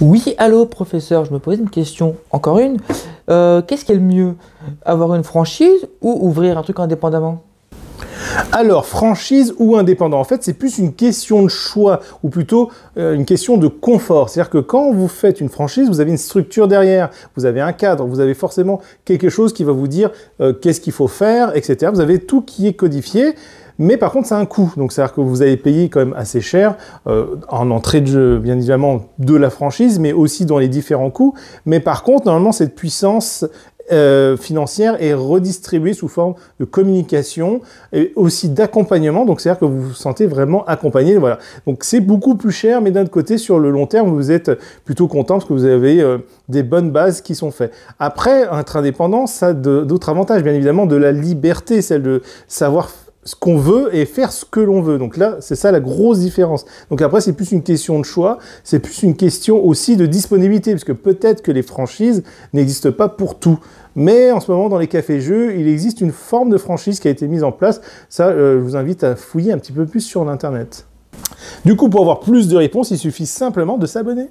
Oui, allô, professeur, je me posais une question, encore une. Qu'est-ce qui est le mieux? Avoir une franchise ou ouvrir un truc indépendamment? Alors, franchise ou indépendant, en fait, c'est plus une question de choix, ou plutôt une question de confort. C'est-à-dire que quand vous faites une franchise, vous avez une structure derrière, vous avez un cadre, vous avez forcément quelque chose qui va vous dire qu'est-ce qu'il faut faire, etc. Vous avez tout qui est codifié. Mais par contre, ça a un coût. Donc, c'est-à-dire que vous allez payer quand même assez cher en entrée de jeu, bien évidemment, de la franchise, mais aussi dans les différents coûts. Mais par contre, normalement, cette puissance financière est redistribuée sous forme de communication et aussi d'accompagnement. Donc, c'est-à-dire que vous vous sentez vraiment accompagné. Voilà. Donc, c'est beaucoup plus cher, mais d'un autre côté, sur le long terme, vous êtes plutôt content parce que vous avez des bonnes bases qui sont faites. Après, être indépendant, ça a d'autres avantages, bien évidemment, de la liberté, celle de savoir ce qu'on veut et faire ce que l'on veut. Donc là, c'est ça la grosse différence. Donc après, c'est plus une question de choix, c'est plus une question aussi de disponibilité, parce que peut-être que les franchises n'existent pas pour tout. Mais en ce moment, dans les cafés-jeux, il existe une forme de franchise qui a été mise en place. Ça, je vous invite à fouiller un petit peu plus sur l'Internet. Du coup, pour avoir plus de réponses, il suffit simplement de s'abonner.